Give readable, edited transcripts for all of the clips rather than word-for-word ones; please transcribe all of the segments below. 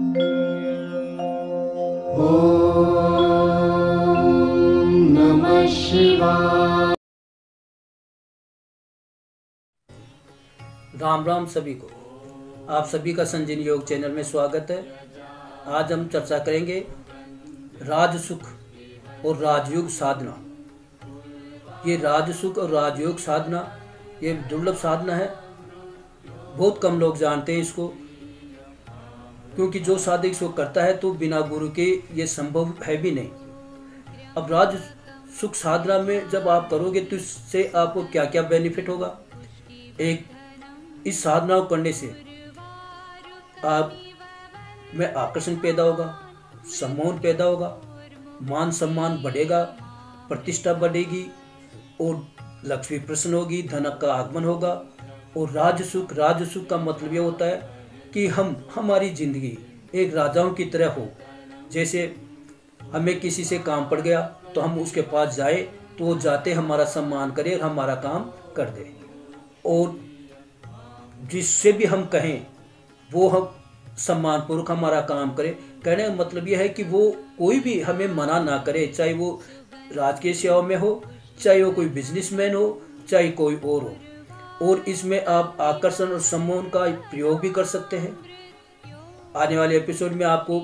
नमः शिवाय। राम राम सभी को। आप सभी का संजीवनी योग चैनल में स्वागत है। आज हम चर्चा करेंगे राजसुख और राजयोग साधना। ये राजसुख और राजयोग साधना ये दुर्लभ साधना है। बहुत कम लोग जानते हैं इसको, क्योंकि जो साधक इसको करता है तो बिना गुरु के ये संभव है भी नहीं। अब राज सुख साधना में जब आप करोगे तो इससे आपको क्या क्या बेनिफिट होगा। एक, इस साधना को करने से आप में आकर्षण पैदा होगा, सम्मान पैदा होगा, मान सम्मान बढ़ेगा, प्रतिष्ठा बढ़ेगी और लक्ष्मी प्रसन्न होगी, धन का आगमन होगा। और राजसुख का मतलब ये होता है कि हमारी जिंदगी एक राजाओं की तरह हो। जैसे हमें किसी से काम पड़ गया तो हम उसके पास जाए तो वो जाते हमारा सम्मान करे और हमारा काम कर दे, और जिससे भी हम कहें वो हम सम्मानपूर्वक हमारा काम करे। कहने का मतलब यह है कि वो कोई भी हमें मना ना करे, चाहे वो राजकीय सेवा में हो, चाहे वो कोई बिजनेसमैन हो, चाहे कोई और हो। और इसमें आप आकर्षण और सम्मान का प्रयोग भी कर सकते हैं। आने वाले एपिसोड में आपको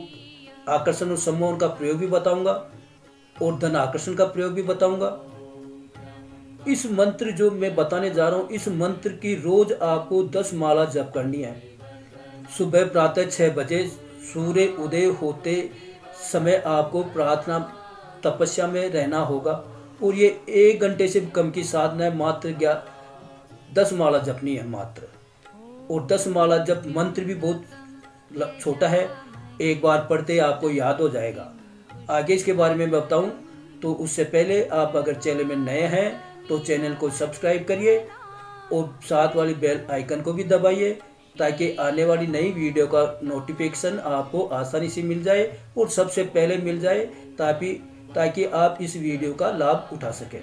आकर्षण और सम्मान का प्रयोग भी बताऊंगा और धन आकर्षण का प्रयोग भी बताऊंगा। इस मंत्र जो मैं बताने जा रहा हूं, इस मंत्र की रोज आपको 10 माला जप करनी है। सुबह प्रातः 6 बजे सूर्य उदय होते समय आपको प्रार्थना तपस्या में रहना होगा। और ये 1 घंटे से कम की साधना है। मात्र 10 माला जपनी है मात्र। और 10 माला जप मंत्र भी बहुत छोटा है, एक बार पढ़ते आपको याद हो जाएगा। आगे इसके बारे में बताऊं तो उससे पहले आप अगर चैनल में नए हैं तो चैनल को सब्सक्राइब करिए और साथ वाली बेल आइकन को भी दबाइए, ताकि आने वाली नई वीडियो का नोटिफिकेशन आपको आसानी से मिल जाए और सबसे पहले मिल जाए, ताकि आप इस वीडियो का लाभ उठा सकें।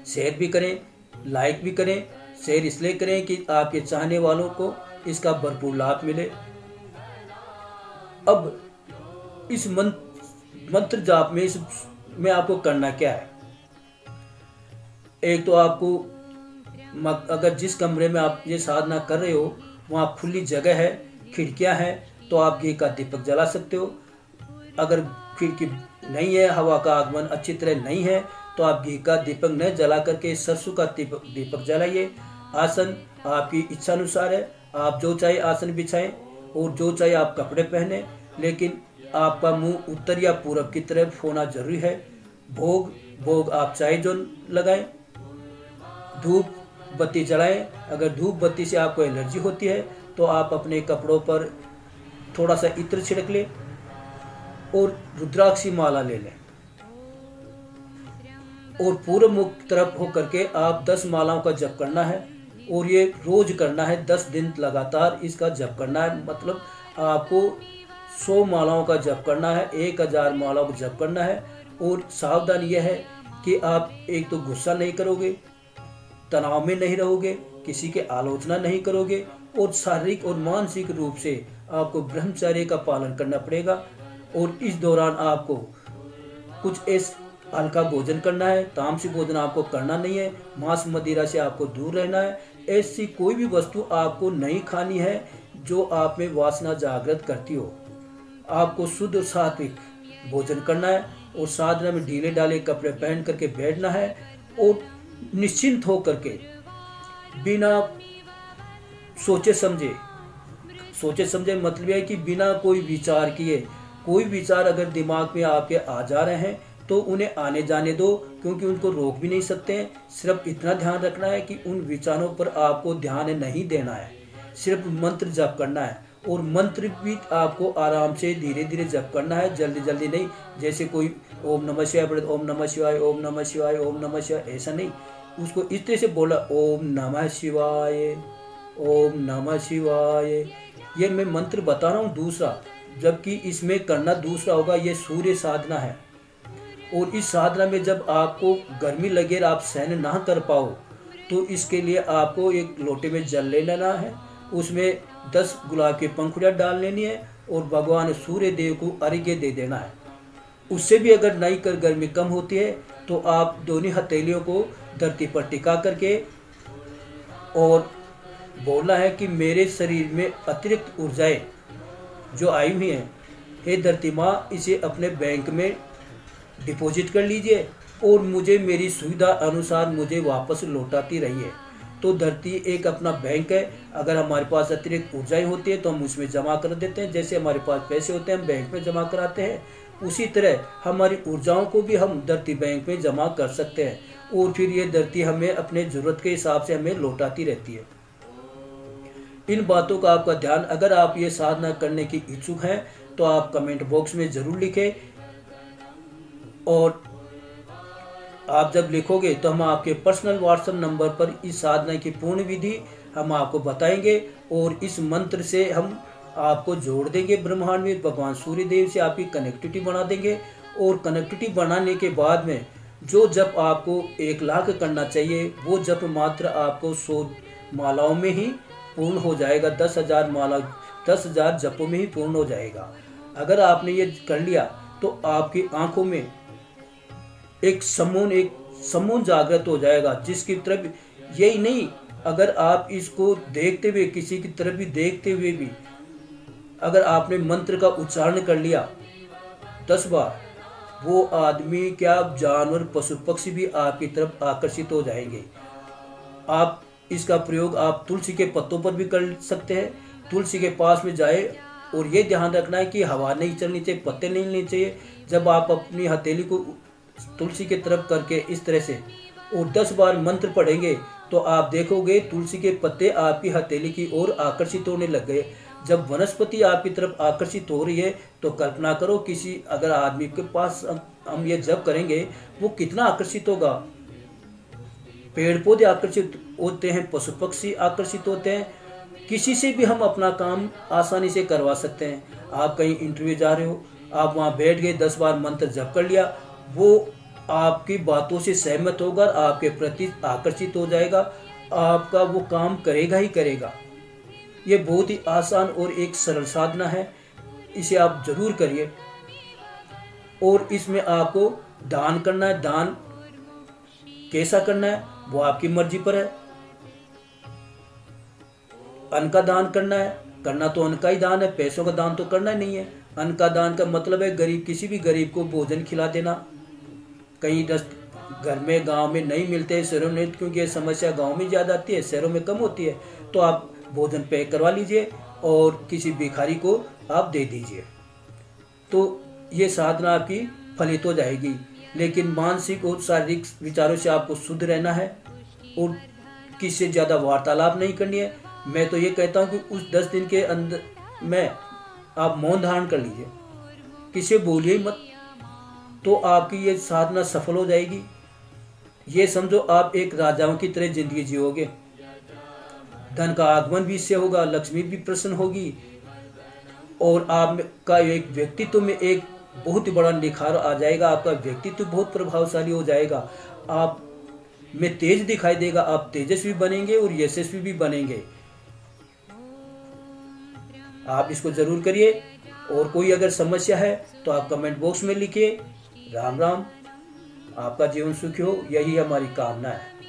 शेयर भी करें, लाइक भी करें। शेयर इसलिए करें कि आपके चाहने वालों को इसका भरपूर लाभ मिले। अब इस मंत्र जाप में आपको करना क्या है। एक तो आपको अगर जिस कमरे में आप ये साधना कर रहे हो वहाँ खुली जगह है, खिड़कियाँ हैं, तो आप घी का दीपक जला सकते हो। अगर खिड़की नहीं है, हवा का आगमन अच्छी तरह नहीं है, तो आप घी का दीपक न जला करके सरसों का दीपक जलाइए। आसन आपकी इच्छा अनुसार है, आप जो चाहे आसन बिछाएं और जो चाहे आप कपड़े पहने, लेकिन आपका मुंह उत्तर या पूरब की तरफ होना जरूरी है। भोग आप चाहे जो लगाएं। धूप बत्ती जलाएं। अगर धूप बत्ती से आपको एलर्जी होती है तो आप अपने कपड़ों पर थोड़ा सा इत्र छिड़क लें और रुद्राक्ष माला ले लें और पूर्व मुख तरफ होकर के आप 10 मालाओं का जप करना है। और ये रोज करना है, 10 दिन लगातार इसका जप करना है। मतलब आपको 100 मालाओं का जप करना है, 1000 मालाओं का जप करना है। और सावधान यह है कि आप एक तो गुस्सा नहीं करोगे, तनाव में नहीं रहोगे, किसी के आलोचना नहीं करोगे, और शारीरिक और मानसिक रूप से आपको ब्रह्मचर्य का पालन करना पड़ेगा। और इस दौरान आपको कुछ ऐसा हल्का भोजन करना है, तामसिक भोजन आपको करना नहीं है, मांस मदिरा से आपको दूर रहना है। ऐसी कोई भी वस्तु आपको नहीं खानी है जो आप में वासना जागृत करती हो। आपको शुद्ध सात्विक भोजन करना है और साधना में ढीले ढाले कपड़े पहन करके बैठना है और निश्चिंत होकर के बिना सोचे समझे मतलब है कि बिना कोई विचार किए, कोई विचार अगर दिमाग में आपके आ जा रहे हैं तो उन्हें आने जाने दो, क्योंकि उनको रोक भी नहीं सकते हैं। सिर्फ इतना ध्यान रखना है कि उन विचारों पर आपको ध्यान नहीं देना है, सिर्फ मंत्र जप करना है। और मंत्र भी आपको आराम से धीरे धीरे जप करना है, जल्दी नहीं। जैसे कोई ओम नमः शिवाय पढ़े, ओम नमः शिवाय, ओम नमः शिवाय, ओम नमः शिवाय, ऐसा नहीं। उसको इस तरह से बोला, ओम नमः शिवाय, ओम नमः शिवाय। ये मैं मंत्र बता रहा हूँ दूसरा, जबकि इसमें करना दूसरा होगा। ये सूर्य साधना है। और इस साधना में जब आपको गर्मी लगे और आप सहन ना कर पाओ तो इसके लिए आपको एक लोटे में जल ले लेना है, उसमें 10 गुलाब की पंखुड़ियाँ डाल लेनी है और भगवान सूर्य देव को अर्घ्य दे देना है। उससे भी अगर नहीं कर गर्मी कम होती है तो आप दोनों हथेलियों को धरती पर टिका करके और बोलना है कि मेरे शरीर में अतिरिक्त ऊर्जाएं जो आई हुई हैं, हे धरती माँ, इसे अपने बैंक में डिपॉजिट कर लीजिए और मुझे मेरी सुविधा अनुसार मुझे वापस लौटाती रहिए। तो धरती एक अपना बैंक है। अगर हमारे पास अतिरिक्त ऊर्जाएं होती है तो हम उसमें जमा कर देते हैं। जैसे हमारे पास पैसे होते हैं हम बैंक में जमा कराते हैं, उसी तरह हमारी ऊर्जाओं को भी हम धरती बैंक में जमा कर सकते हैं और फिर ये धरती हमें अपने ज़रूरत के हिसाब से हमें लौटाती रहती है। इन बातों का आपका ध्यान, अगर आप ये साधना करने की इच्छुक हैं तो आप कमेंट बॉक्स में ज़रूर लिखें, और आप जब लिखोगे तो हम आपके पर्सनल व्हाट्सएप नंबर पर इस साधना की पूर्ण विधि हम आपको बताएंगे और इस मंत्र से हम आपको जोड़ देंगे ब्रह्मांड में, भगवान सूर्य देव से आपकी कनेक्टिविटी बना देंगे। और कनेक्टिविटी बनाने के बाद में जो जप आपको 1 लाख करना चाहिए वो जप मात्र आपको 100 मालाओं में ही पूर्ण हो जाएगा। 10,000 माला 10,000 जपों में ही पूर्ण हो जाएगा। अगर आपने ये कर लिया तो आपकी आंखों में एक समून जागृत हो जाएगा, जिसकी तरफ यही नहीं, अगर आप इसको देखते हुए, किसी की तरफ भी देखते हुए भी अगर आपने मंत्र का उच्चारण कर लिया 10 बार, वो आदमी क्या जानवर पशु पक्षी भी आपकी तरफ आकर्षित हो जाएंगे। आप इसका प्रयोग आप तुलसी के पत्तों पर भी कर सकते हैं। तुलसी के पास में जाए और ये ध्यान रखना है कि हवा नहीं चलनी चाहिए, पत्ते नहीं लेने चाहिए। जब आप अपनी हथेली को तुलसी की तरफ करके इस तरह से और 10 बार मंत्र पढ़ेंगे तो आप देखोगे तुलसी के पत्ते आपकी हथेली की ओर आकर्षित होने लग गए। जब वनस्पति आपकी तरफ आकर्षित हो रही है तो कल्पना करो किसी अगर आदमी के पास हम ये जप करेंगे वो कितना आकर्षित होगा। पेड़ पौधे आकर्षित होते हैं, पशु पक्षी आकर्षित होते हैं, किसी से भी हम अपना काम आसानी से करवा सकते हैं। आप कहीं इंटरव्यू जा रहे हो, आप वहाँ बैठ गए, 10 बार मंत्र जप कर लिया, वो आपकी बातों से सहमत होगा, आपके प्रति आकर्षित हो जाएगा, आपका वो काम करेगा ही करेगा। ये बहुत ही आसान और एक सरल साधना है, इसे आप जरूर करिए। और इसमें आपको दान करना है, दान कैसा करना है वो आपकी मर्जी पर है। अन्न का दान करना है, करना तो अन्न का ही दान है, पैसों का दान तो करना ही नहीं है। अन्न का दान का मतलब है गरीब, किसी भी गरीब को भोजन खिला देना। कहीं घर में गांव में नहीं मिलते हैं, शहरों में, क्योंकि ये समस्या गांव में ज़्यादा आती है, शहरों में कम होती है, तो आप भोजन पैक करवा लीजिए और किसी भिखारी को आप दे दीजिए, तो ये साधना आपकी फलित हो जाएगी। लेकिन मानसिक और शारीरिक विचारों से आपको शुद्ध रहना है और किसी से ज़्यादा वार्तालाप नहीं करनी है। मैं तो ये कहता हूँ कि उस 10 दिन के अंदर में आप मौन धारण कर लीजिए, किसी बोलिए मत, तो आपकी ये साधना सफल हो जाएगी। ये समझो आप एक राजाओं की तरह जिंदगी जियोगे, धन का आगमन भी इससे होगा, लक्ष्मी भी प्रसन्न होगी और आपका एक व्यक्तित्व में एक बहुत ही बड़ा निखार आ जाएगा। आपका व्यक्तित्व बहुत प्रभावशाली हो जाएगा, आप में तेज दिखाई देगा, आप तेजस्वी बनेंगे और यशस्वी भी बनेंगे। आप इसको जरूर करिए और कोई अगर समस्या है तो आप कमेंट बॉक्स में लिखिए। राम राम, आपका जीवन सुखी हो, यही हमारी कामना है।